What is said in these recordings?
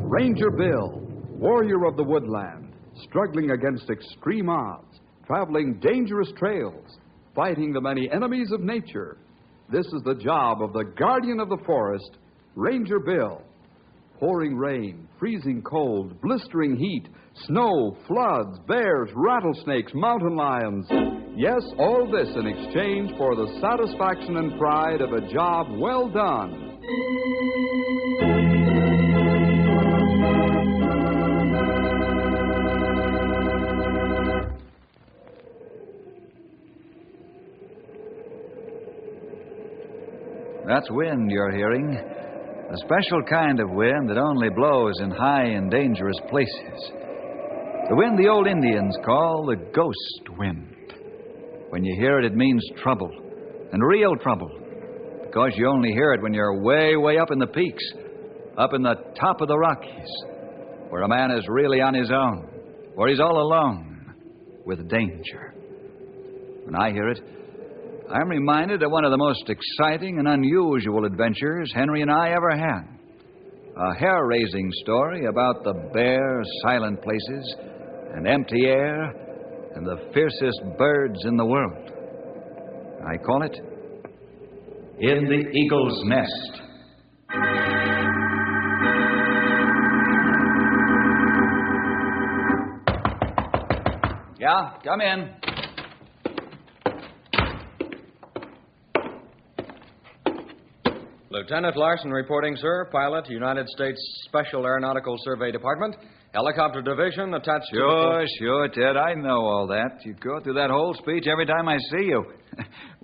Ranger Bill, warrior of the woodland, struggling against extreme odds, traveling dangerous trails, fighting the many enemies of nature. This is the job of the guardian of the forest, Ranger Bill. Pouring rain, freezing cold, blistering heat, snow, floods, bears, rattlesnakes, mountain lions. Yes, all this in exchange for the satisfaction and pride of a job well done. That's wind you're hearing. A special kind of wind that only blows in high and dangerous places. The wind the old Indians call the ghost wind. When you hear it, it means trouble, and real trouble. Because you only hear it when you're way, way up in the peaks, up in the top of the Rockies, where a man is really on his own, where he's all alone, with danger. When I hear it, I'm reminded of one of the most exciting and unusual adventures Henry and I ever had. A hair-raising story about the bare, silent places and empty air and the fiercest birds in the world. I call it In the Eagle's Nest. Yeah, come in. Lieutenant Larson reporting, sir. Pilot, United States Special Aeronautical Survey Department. Helicopter Division attached to... Sure, Ted. I know all that. You go through that whole speech every time I see you.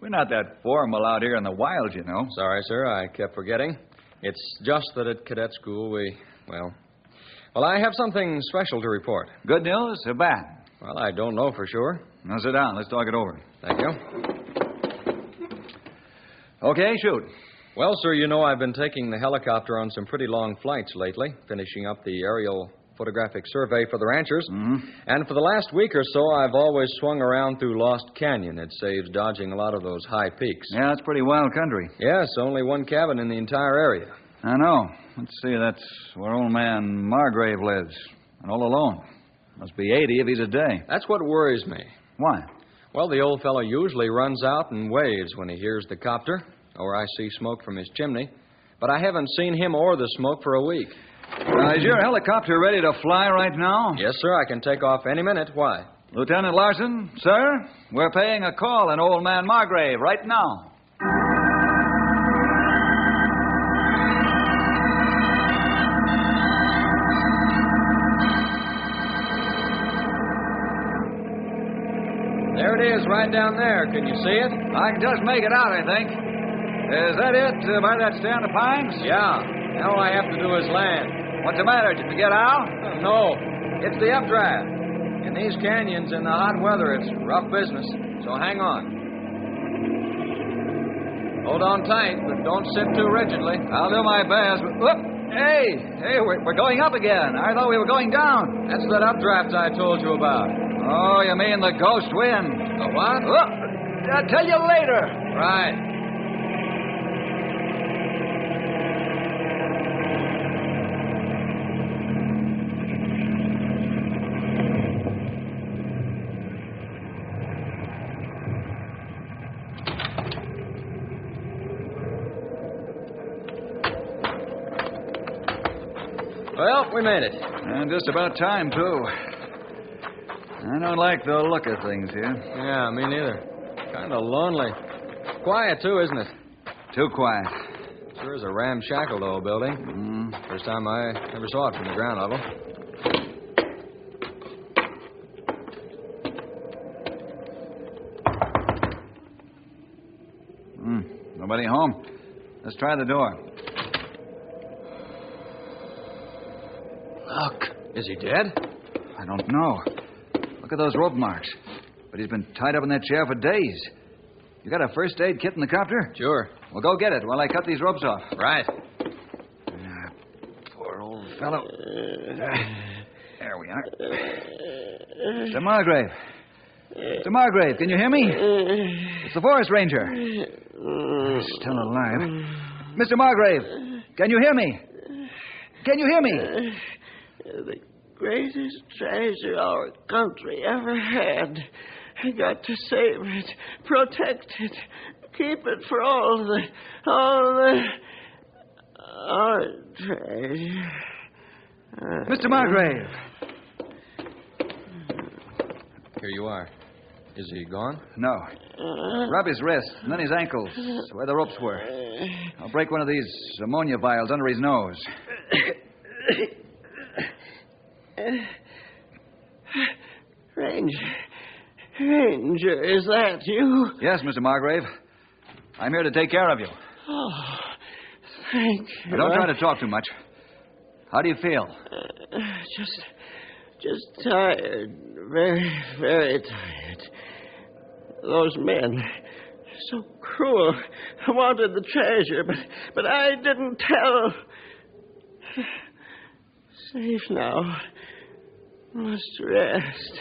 We're not that formal out here in the wild, you know. Sorry, sir. I kept forgetting. It's just that at cadet school Well, I have something special to report. Good news or bad? Well, I don't know for sure. Now sit down. Let's talk it over. Thank you. Okay, shoot. Well, sir, you know I've been taking the helicopter on some pretty long flights lately, finishing up the aerial photographic survey for the ranchers. Mm-hmm. And for the last week or so, I've always swung around through Lost Canyon. It saves dodging a lot of those high peaks. Yeah, it's pretty wild country. Yes, only one cabin in the entire area. I know. Let's see, that's where old man Margrave lives. And all alone. Must be 80 if he's a day. That's what worries me. Why? Well, the old fellow usually runs out and waves when he hears the copter, or I see smoke from his chimney. But I haven't seen him or the smoke for a week. Is your helicopter ready to fly right now? Yes, sir. I can take off any minute. Why? Lieutenant Larson, sir, we're paying a call on old man Margrave right now. There it is, right down there. Can you see it? I can just make it out, I think. Is that it, by that stand of pines? Yeah. Now all I have to do is land. What's the matter? Did you forget Al? No. It's the updraft. In these canyons in the hot weather, it's rough business. So hang on. Hold on tight, but don't sit too rigidly. I'll do my best. Whoop! Hey, we're going up again. I thought we were going down. That's that updraft I told you about. Oh, you mean the ghost wind? The what? I'll tell you later. Right. Well, we made it. And just about time, too. I don't like the look of things here. Yeah, me neither. Kind of lonely. Quiet, too, isn't it? Too quiet. Sure is a ramshackle old building. First time I ever saw it from the ground level. Nobody home. Let's try the door. Look. Is he dead? I don't know. Look at those rope marks. But he's been tied up in that chair for days. You got a first aid kit in the copter? Sure. Well, go get it while I cut these ropes off. Right. Poor old fellow. There we are. Mr. Margrave, Mr. Margrave, can you hear me? It's the forest ranger. Still alive. Mr. Margrave, can you hear me? Can you hear me? The greatest treasure our country ever had. I got to save it, protect it, keep it for all our treasure. Mr. Margrave. Here you are. Is he gone? No. Rub his wrist, and then his ankles, where the ropes were. I'll break one of these ammonia vials under his nose. Ranger, is that you? Yes, Mr. Margrave. I'm here to take care of you. Oh, thank you. Now, don't try to talk too much. How do you feel? Just tired. Very, very tired. Those men, so cruel. I wanted the treasure, but I didn't tell. Safe now. Must rest.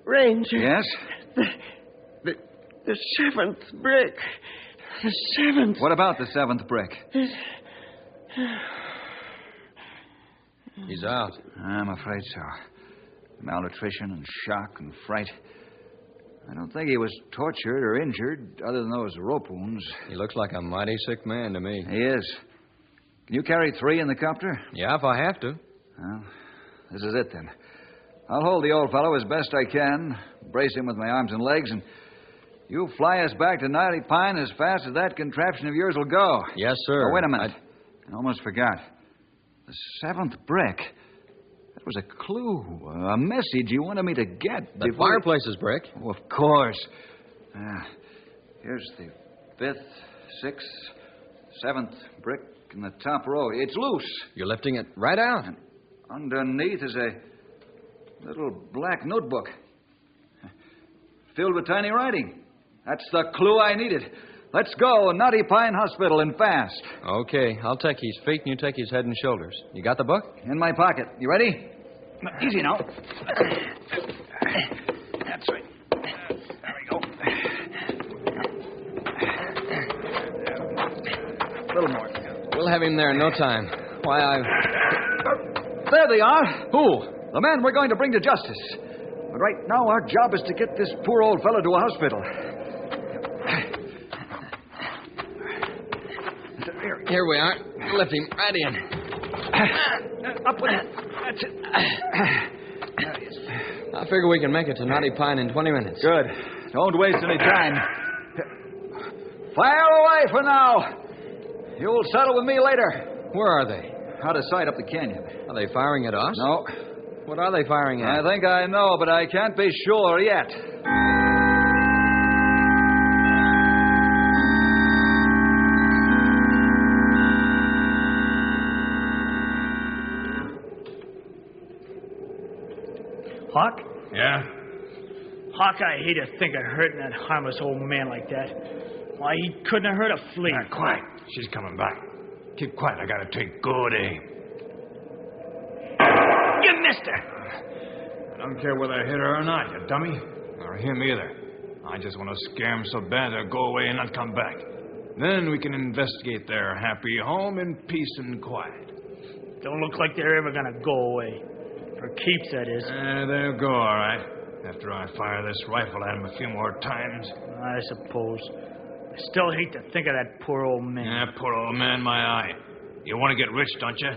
Ranger. Yes? The seventh brick. The seventh. What about the seventh brick? He's out. I'm afraid so. Malnutrition and shock and fright. I don't think he was tortured or injured, other than those rope wounds. He looks like a mighty sick man to me. He is. Can you carry 3 in the copter? Yeah, if I have to. Well, this is it then. I'll hold the old fellow as best I can, brace him with my arms and legs, and you fly us back to Knotty Pine as fast as that contraption of yours will go. Yes, sir. Oh, wait a minute. I almost forgot. The seventh brick. That was a clue, a message you wanted me to get. The fireplace's brick. Oh, of course. Here's the 5th, 6th, 7th brick in the top row. It's loose. You're lifting it right out. And underneath is a little black notebook filled with tiny writing. That's the clue I needed. Let's go, Knotty Pine Hospital, and fast. Okay, I'll take his feet and you take his head and shoulders. You got the book? In my pocket. You ready? Easy now. That's right. There we go. A little more. We'll have him there in no time. Why, There they are. Who? The men we're going to bring to justice. But right now, our job is to get this poor old fellow to a hospital. Here we are. Lift him right in. Up with it. That's it. There he is. I figure we can make it to Knotty Pine in 20 minutes. Good. Don't waste any time. Fire away for now. You'll settle with me later. Where are they? Out of sight up the canyon. Are they firing at us? No. What are they firing at? I think I know, but I can't be sure yet. Hawk? Yeah? Hawk, I hate to think of hurting that harmless old man like that. Why, he couldn't have hurt a flea. Quiet. She's coming back. Keep quiet. I gotta take good aim. You missed her. I don't care whether I hit her or not, you dummy. Or him either. I just want to scare him so bad they'll go away and not come back. Then we can investigate their happy home in peace and quiet. Don't look like they're ever gonna go away. For keeps, that is. They'll go, all right. After I fire this rifle at him a few more times. I suppose. I still hate to think of that poor old man. Yeah, poor old man, my eye. You want to get rich, don't you?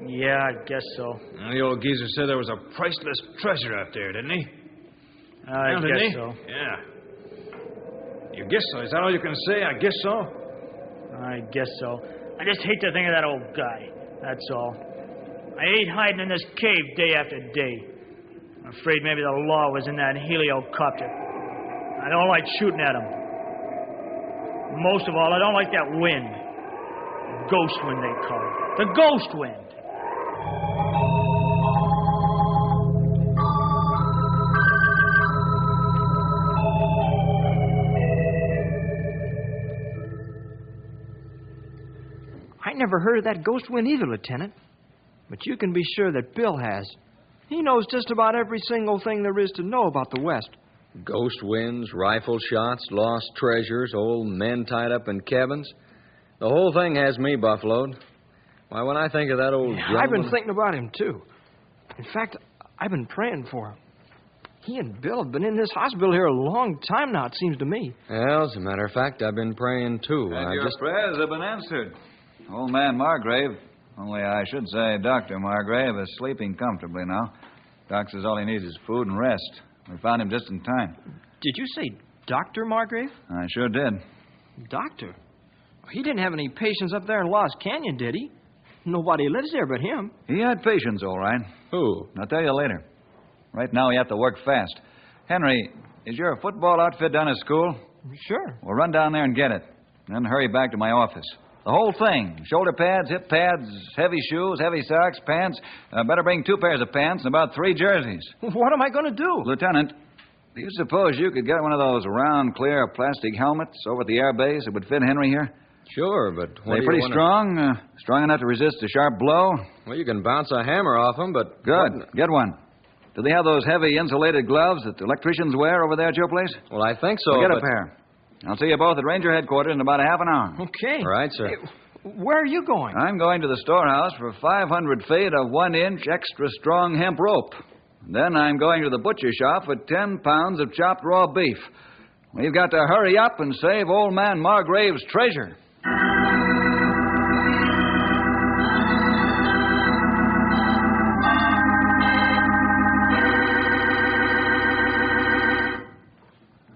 Yeah, I guess so. Well, the old geezer said there was a priceless treasure out there, didn't he? I Didn't guess he? so. Yeah. You guess so? Is that all you can say? I guess so? I guess so. I just hate to think of that old guy. That's all. I hate hiding in this cave day after day. I'm afraid maybe the law was in that heliocopter. I don't like shooting at him. Most of all, I don't like that wind. The ghost wind, they call it. The ghost wind. I never heard of that ghost wind either, Lieutenant. But you can be sure that Bill has. He knows just about every single thing there is to know about the West. Ghost winds, rifle shots, lost treasures, old men tied up in cabins. The whole thing has me buffaloed. Why, when I think of that old gentleman... I've been thinking about him, too. In fact, I've been praying for him. He and Bill have been in this hospital here a long time now, it seems to me. Well, as a matter of fact, I've been praying, too. And your prayers have been answered. Old man Margrave, only I should say Dr. Margrave, is sleeping comfortably now. Doc says all he needs is food and rest. We found him just in time. Did you say Dr. Margrave? I sure did. Doctor? He didn't have any patients up there in Lost Canyon, did he? Nobody lives there but him. He had patients, all right. Who? I'll tell you later. Right now, we have to work fast. Henry, is your football outfit down at school? Sure. Well, run down there and get it. Then hurry back to my office. The whole thing. Shoulder pads, hip pads, heavy shoes, heavy socks, pants. Better bring 2 pairs of pants and about 3 jerseys. What am I going to do? Lieutenant, do you suppose you could get one of those round, clear plastic helmets over at the air base that would fit Henry here? Sure, but... They're pretty strong? Strong enough to resist a sharp blow? Well, you can bounce a hammer off them, but... Good. Get one. Do they have those heavy insulated gloves that electricians wear over there at your place? Well, I think so, Well, get but... a pair. I'll see you both at Ranger headquarters in about a half an hour. Okay. All right, sir. Hey, where are you going? I'm going to the storehouse for 500 feet of 1-inch extra strong hemp rope. Then I'm going to the butcher shop for 10 pounds of chopped raw beef. We've got to hurry up and save old man Margrave's treasure.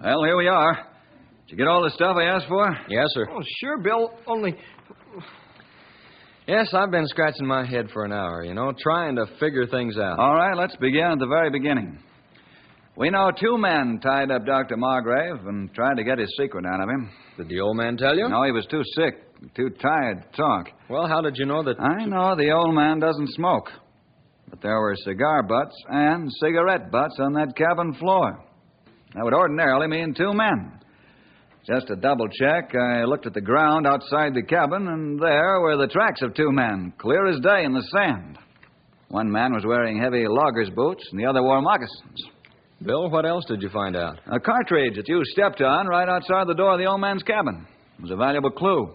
Well, here we are. Did you get all the stuff I asked for? Yes, sir. Oh, sure, Bill. Only... Yes, I've been scratching my head for an hour, trying to figure things out. All right, let's begin at the very beginning. We know 2 men tied up Dr. Margrave and tried to get his secret out of him. Did the old man tell you? No, he was too sick, too tired to talk. Well, how did you know that... I know the old man doesn't smoke. But there were cigar butts and cigarette butts on that cabin floor. That would ordinarily mean 2 men. Just to double check, I looked at the ground outside the cabin, and there were the tracks of 2 men, clear as day in the sand. One man was wearing heavy logger's boots, and the other wore moccasins. Bill, what else did you find out? A cartridge that you stepped on right outside the door of the old man's cabin. It was a valuable clue.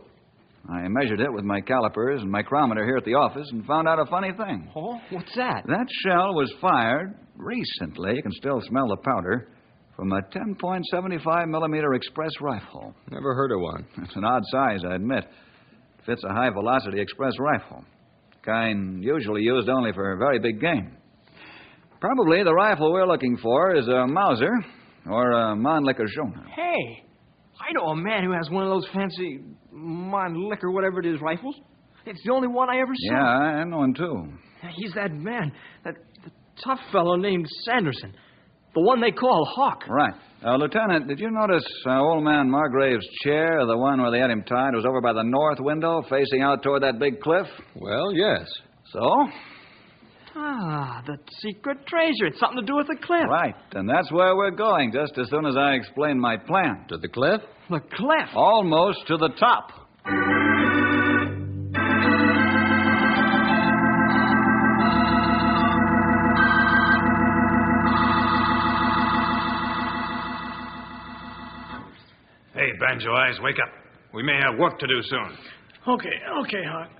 I measured it with my calipers and micrometer here at the office and found out a funny thing. Oh, what's that? That shell was fired recently. You can still smell the powder. From a 10.75 millimeter express rifle. Never heard of one. It's an odd size, I admit. It fits a high-velocity express rifle. Kind usually used only for very big game. Probably the rifle we're looking for is a Mauser or a Mannlicher Schoner. Hey, I know a man who has one of those fancy Mannlicher, whatever it is, rifles. It's the only one I ever saw. Yeah, I know him, too. He's that man, the tough fellow named Sanderson. The one they call Hawk. Right. Lieutenant, did you notice old man Margrave's chair, the one where they had him tied, was over by the north window, facing out toward that big cliff? Well, yes. So? Ah, the secret treasure. It's something to do with the cliff. Right. And that's where we're going, just as soon as I explain my plan. To the cliff? The cliff? Almost to the top. Hey, Banjo Eyes, wake up. We may have work to do soon. Okay, Hawk.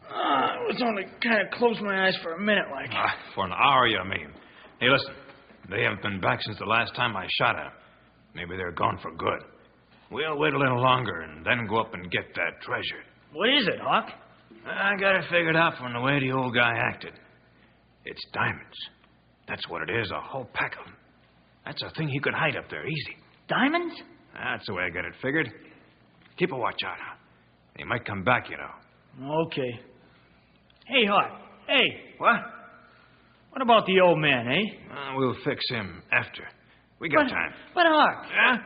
I was only kind of closed my eyes for a minute, like. For an hour, you mean. Hey, listen. They haven't been back since the last time I shot at them. Maybe they're gone for good. We'll wait a little longer and then go up and get that treasure. What is it, Hawk? I got it figured out from the way the old guy acted. It's diamonds. That's what it is, a whole pack of them. That's a thing he could hide up there easy. Diamonds? That's the way I got it figured. Keep a watch out. They might come back, you know. Okay. Hey, Hawk. Hey. What? What about the old man, eh? We'll fix him after. We got time. But, Hawk, Yeah?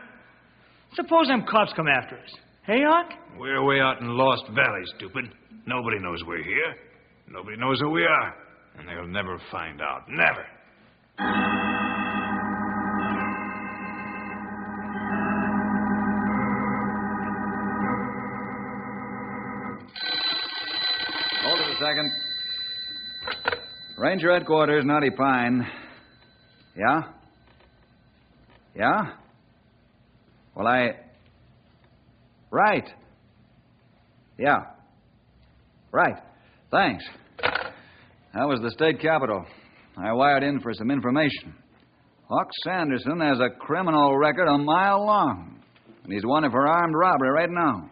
suppose them cops come after us. Hey, Hawk? We're way out in Lost Valley, stupid. Nobody knows we're here. Nobody knows who we are. And they'll never find out. Never. Hold it a second. Ranger headquarters, Knotty Pine. Yeah? Yeah? Well, Right. Yeah. Right. Thanks. That was the state capitol. I wired in for some information. Hawk Sanderson has a criminal record a mile long, and he's wanted for armed robbery right now.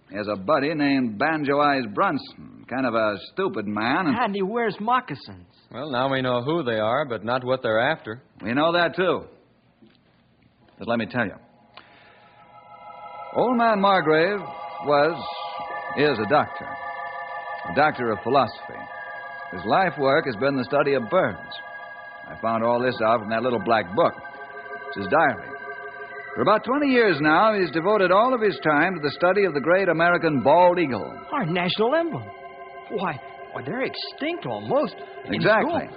He has a buddy named Banjo Eyes Brunson, kind of a stupid man. And he wears moccasins. Well, now we know who they are, but not what they're after. We know that, too. But let me tell you. Old man Margrave is a doctor of philosophy. His life work has been the study of birds. I found all this out from that little black book. It's his diary. For about 20 years now, he's devoted all of his time to the study of the great American bald eagle. Our national emblem. Why, they're extinct almost. Exactly.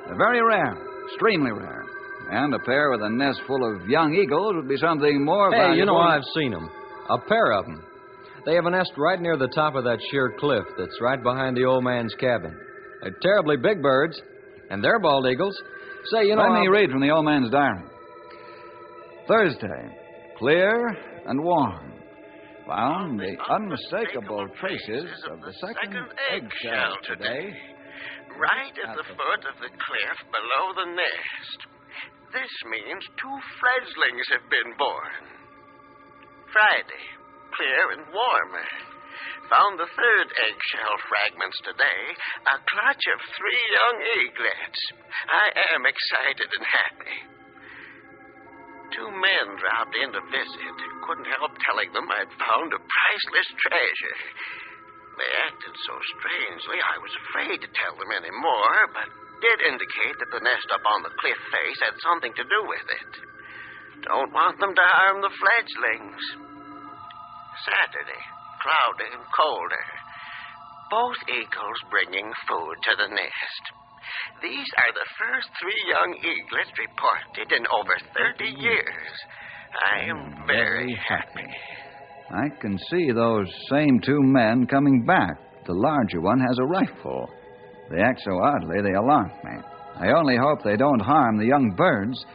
They're very rare, extremely rare. And a pair with a nest full of young eagles would be something more valuable. Hey, you know, I've seen them. A pair of them. They have a nest right near the top of that sheer cliff that's right behind the old man's cabin. They're terribly big birds, and they're bald eagles. Say, you know... Let me read from the old man's diary. Thursday, clear and warm. Found the unmistakable traces of the second eggshell today. Right at the foot of the cliff below the nest. This means 2 fledglings have been born. Friday, clear and warmer. Found the 3rd eggshell fragments today, a clutch of 3 young eaglets. I am excited and happy. 2 men dropped in to visit. Couldn't help telling them I'd found a priceless treasure. They acted so strangely, I was afraid to tell them any more, but did indicate that the nest up on the cliff face had something to do with it. Don't want them to harm the fledglings. Saturday, cloudy and colder. Both eagles bringing food to the nest. These are the first 3 young eaglets reported in over 30 years. I am very happy. I can see those same 2 men coming back. The larger one has a rifle. They act so oddly, they alarm me. I only hope they don't harm the young birds,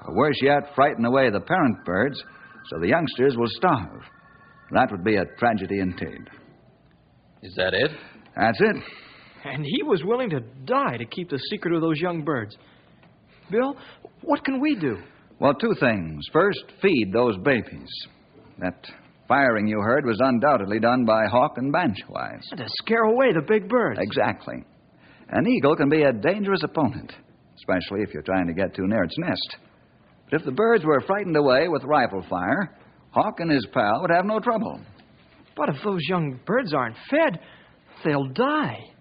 or worse yet, frighten away the parent birds, so the youngsters will starve. That would be a tragedy indeed. Is that it? That's it. And he was willing to die to keep the secret of those young birds. Bill, what can we do? Well, 2 things. First, feed those babies. That firing you heard was undoubtedly done by Hawk and Banjo Eyes. To scare away the big birds. Exactly. An eagle can be a dangerous opponent, especially if you're trying to get too near its nest. But if the birds were frightened away with rifle fire, Hawk and his pal would have no trouble. But if those young birds aren't fed, they'll die.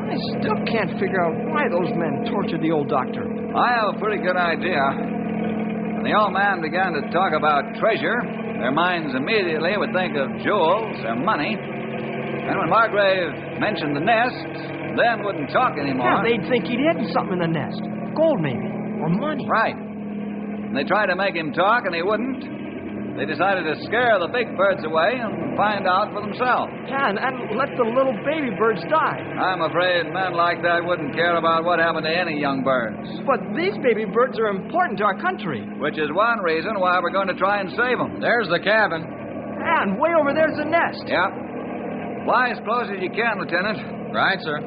I still can't figure out why those men tortured the old doctor. I have a pretty good idea. When the old man began to talk about treasure, their minds immediately would think of jewels or money. And when Margrave mentioned the nest, then wouldn't talk anymore. Yeah, they'd think he'd hidden something in the nest. Gold, maybe. Or money. Right. And they tried to make him talk, and he wouldn't. They decided to scare the big birds away and find out for themselves. Yeah, and let the little baby birds die. I'm afraid men like that wouldn't care about what happened to any young birds. But these baby birds are important to our country. Which is one reason why we're going to try and save them. There's the cabin. And way over there's the nest. Yep. Fly as close as you can, Lieutenant. Right, sir.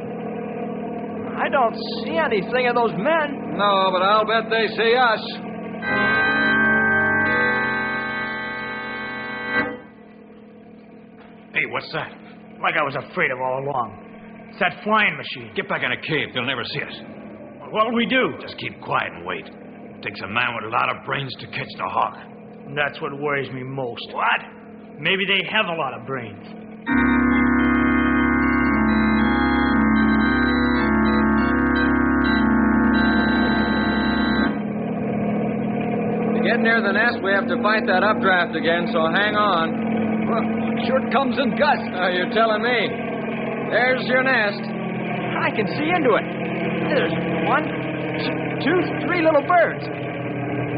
I don't see anything of those men. No, but I'll bet they see us. Hey, what's that? Like I was afraid of all along. It's that flying machine. Get back in a cave. They'll never see us. What'll we do? Just keep quiet and wait. It takes a man with a lot of brains to catch the hawk. That's what worries me most. What? Maybe they have a lot of brains. To get near the nest, we have to fight that updraft again, so hang on. Well, sure it comes in gusts. You're telling me. There's your nest. I can see into it. There's 1, 2, 3 little birds.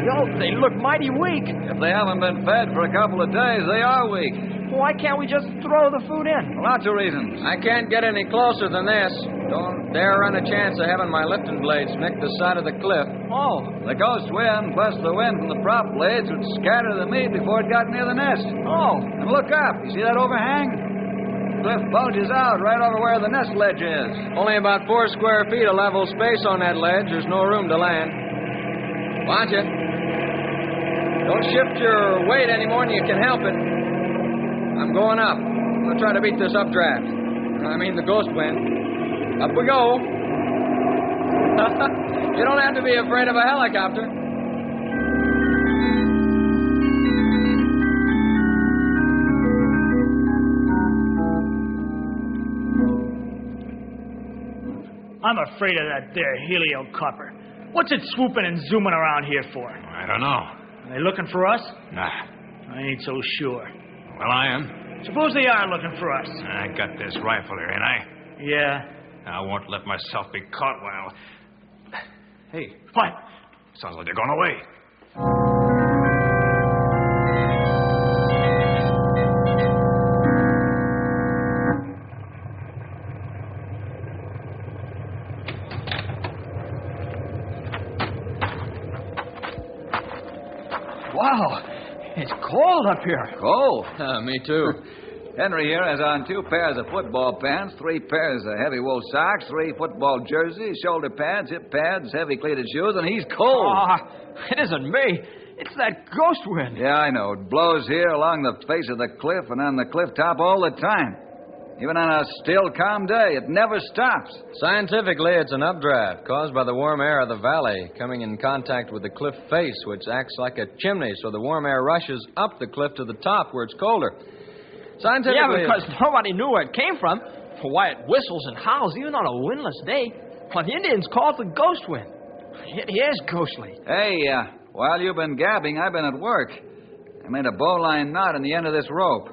Bill, they look mighty weak. If they haven't been fed for a couple of days, they are weak. Why can't we just throw the food in? Lots of reasons. I can't get any closer than this. Don't dare run a chance of having my lifting blades nick the side of the cliff. Oh. The ghost wind plus the wind from the prop blades would scatter the meat before it got near the nest. Oh. And look up. You see that overhang? The cliff bulges out right over where the nest ledge is. Only about 4 square feet of level space on that ledge. There's no room to land. Watch it. Don't shift your weight any more than you can help it. I'm going up. I'm going to try to beat this updraft. I mean the ghost wind. Up we go. You don't have to be afraid of a helicopter. I'm afraid of that there heliocopter. What's it swooping and zooming around here for? I don't know. Are they looking for us? Nah. I ain't so sure. Well, I am. Suppose they are looking for us. I got this rifle here, ain't I? Yeah. I won't let myself be caught while... Hey, What? sounds like they're going away. Wow. It's cold up here. Cold. Me too. Henry here has on 2 pairs of football pants, 3 pairs of heavy wool socks, 3 football jerseys, shoulder pads, hip pads, heavy cleated shoes, and he's cold. It isn't me. It's that ghost wind. Yeah, I know. It blows here along the face of the cliff and on the cliff top all the time. Even on a still, calm day, it never stops. Scientifically, it's an updraft caused by the warm air of the valley coming in contact with the cliff face, which acts like a chimney, so the warm air rushes up the cliff to the top where it's colder. Scientifically... Yeah, because nobody knew where it came from. For why it whistles and howls even on a windless day. Well, the Indians call it the ghost wind. It is ghostly. Hey, while you've been gabbing, I've been at work. I made a bowline knot in the end of this rope.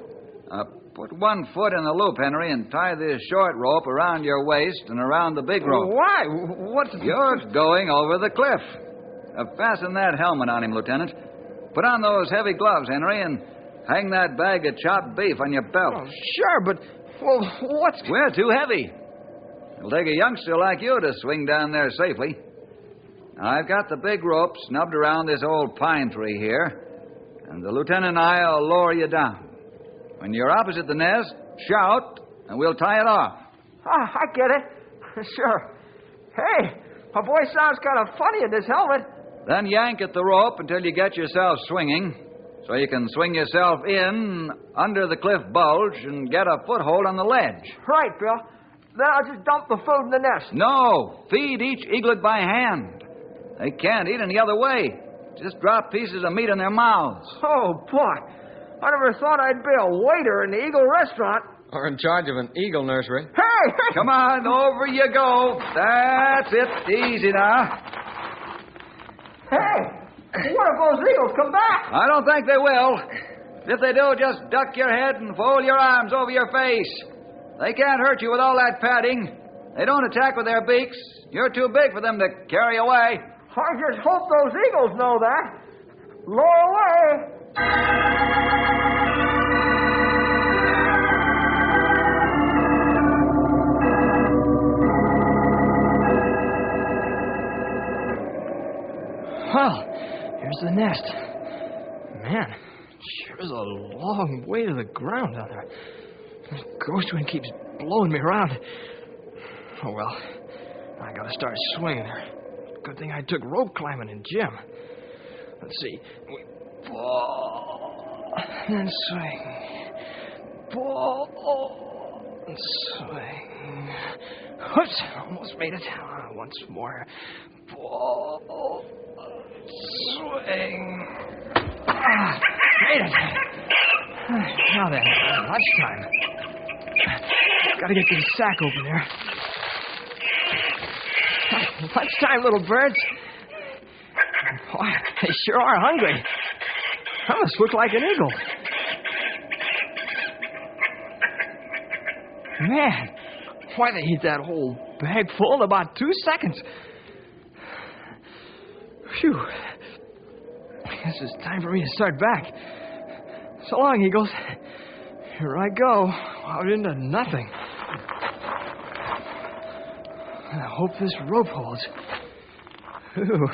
Put 1 foot in the loop, Henry, and tie this short rope around your waist and around the big rope. Why? What's... You're going over the cliff. Fasten that helmet on him, Lieutenant. Put on those heavy gloves, Henry, and hang that bag of chopped beef on your belt. Oh, sure, but... Well, what's... We're too heavy. It'll take a youngster like you to swing down there safely. Now, I've got the big rope snubbed around this old pine tree here, and the lieutenant and I'll lower you down. When you're opposite the nest, shout, and we'll tie it off. I get it. Sure. Hey, my voice sounds kind of funny in this helmet. Then yank at the rope until you get yourself swinging, so you can swing yourself in under the cliff bulge and get a foothold on the ledge. Right, Bill. Then I'll just dump the food in the nest. No, feed each eaglet by hand. They can't eat any other way. Just drop pieces of meat in their mouths. Oh, boy. I never thought I'd be a waiter in the Eagle restaurant. Or in charge of an eagle nursery. Hey! Come on, over you go. That's it. Easy now. Hey! What if those eagles come back? I don't think they will. If they do, just duck your head and fold your arms over your face. They can't hurt you with all that padding. They don't attack with their beaks. You're too big for them to carry away. I just hope those eagles know that. Lower away. Well, here's the nest. Man, sure is a long way to the ground down there. This ghost wind keeps blowing me around. Oh, well, I gotta start swinging there. Good thing I took rope climbing in gym. Let's see. We pull and swing. Pull and swing. Oops, almost made it. Once more. Pull, swing. Made it. Now then, lunchtime. Gotta get this sack open there. Lunchtime, little birds. Boy, they sure are hungry. I must look like an eagle. Man, why they eat that whole bag full in about 2 seconds. Phew. Guess it's time for me to start back. So long, Eagles. Here I go, out into nothing. I hope this rope holds. Ooh,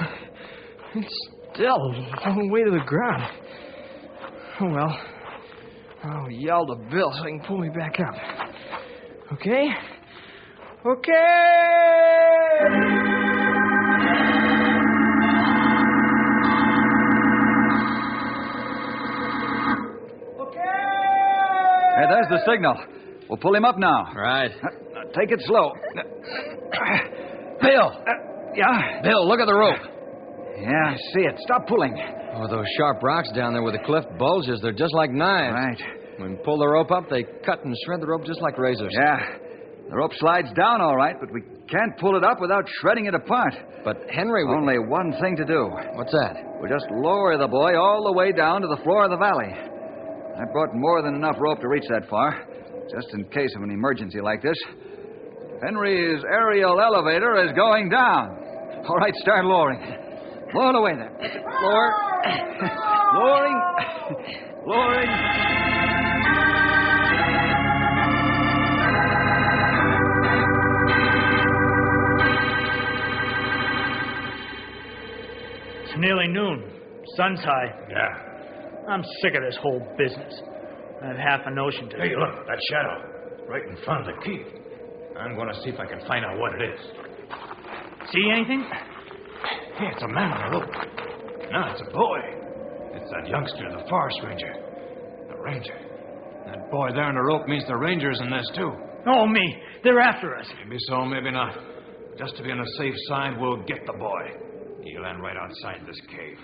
it's still a long way to the ground. Oh, well. I'll yell to Bill so he can pull me back up. Okay? Hey, there's the signal. We'll pull him up now. Right. Take it slow. Bill! Yeah? Bill, look at the rope. Yeah, I see it. Stop pulling. Oh, those sharp rocks down there where the cliff bulges, they're just like knives. Right. When you pull the rope up, they cut and shred the rope just like razors. Yeah. The rope slides down all right, but we can't pull it up without shredding it apart. But Henry... Only one thing to do. What's that? We'll just lower the boy all the way down to the floor of the valley. I brought more than enough rope to reach that far, just in case of an emergency like this. Henry's aerial elevator is going down. All right, start lowering. Lower away there. Lower. Lowering. Lowering. It's nearly noon. Sun's high. Yeah. I'm sick of this whole business. I have half a notion to... Hey, look, that shadow. Right in front of the keep. I'm going to see if I can find out what it is. See anything? Hey, it's a man on the rope. No, it's a boy. It's that youngster, the forest ranger. The ranger. That boy there on the rope means the ranger's in this, too. Oh, me. They're after us. Maybe so, maybe not. Just to be on the safe side, we'll get the boy. He'll land right outside this cave.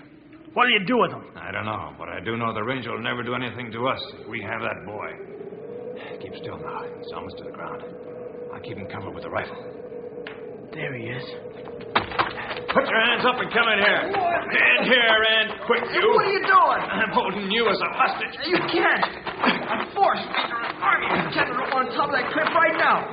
What'll you do with them? I don't know, but I do know the ranger will never do anything to us if we have that boy. Keep still now. It's almost to the ground. I'll keep him covered with the rifle. There he is. Put your hands up and come in here. Stand here and quick, you. What are you doing? I'm holding you as a hostage. You can't. I'm forced. Army is getting up on top of that cliff right now.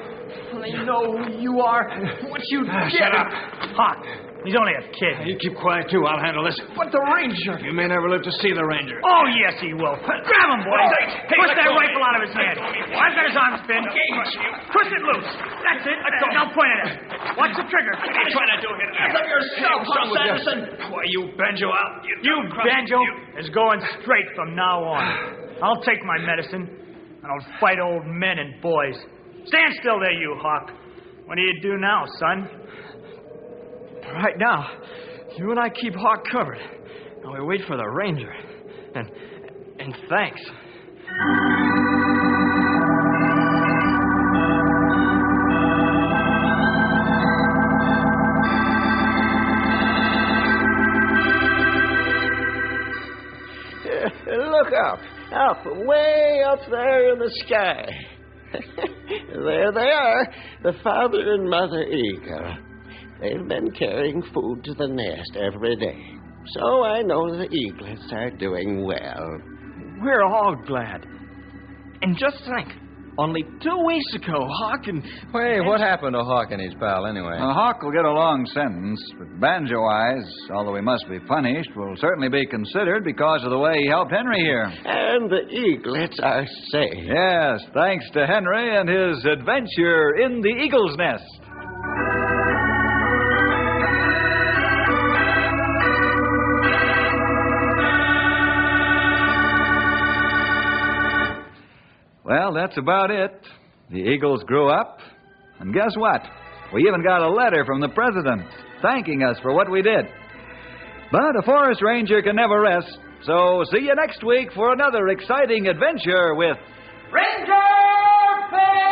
They know who you are, what you did. Shut up. Hawk, he's only a kid. You keep quiet, too. I'll handle this. But the ranger. You may never live to see the ranger. Oh, yes, he will. Grab him, boys. Hey, Push let that go of me. rifle out of his hand. I've got his arms pinned. Twist it loose. That's it. Now point it at him. Watch the trigger. What are you trying to do here? Hands up yourself, What's wrong with you? Sanderson. Why, you banjo out. You banjo is going straight from now on. I'll take my medicine, and I'll fight old men and boys. Stand still there, you Hawk. What do you do now, son? Right now, you and I keep Hawk covered. And we wait for the ranger. And thanks. Look up. Way up there in the sky. There they are, the father and mother eagle. They've been carrying food to the nest every day. So I know the eaglets are doing well. We're all glad. And just think, only 2 weeks ago, Hawk and... Hey, what happened to Hawk and his pal, anyway? Hawk will get a long sentence, but Banjo-Eyes, although he must be punished, will certainly be considered because of the way he helped Henry here. And the eaglets are safe. Yes, thanks to Henry and his adventure in the Eagle's Nest. Well, that's about it. The Eagles grew up, and guess what? We even got a letter from the president thanking us for what we did. But a forest ranger can never rest, so see you next week for another exciting adventure with Ranger Fair!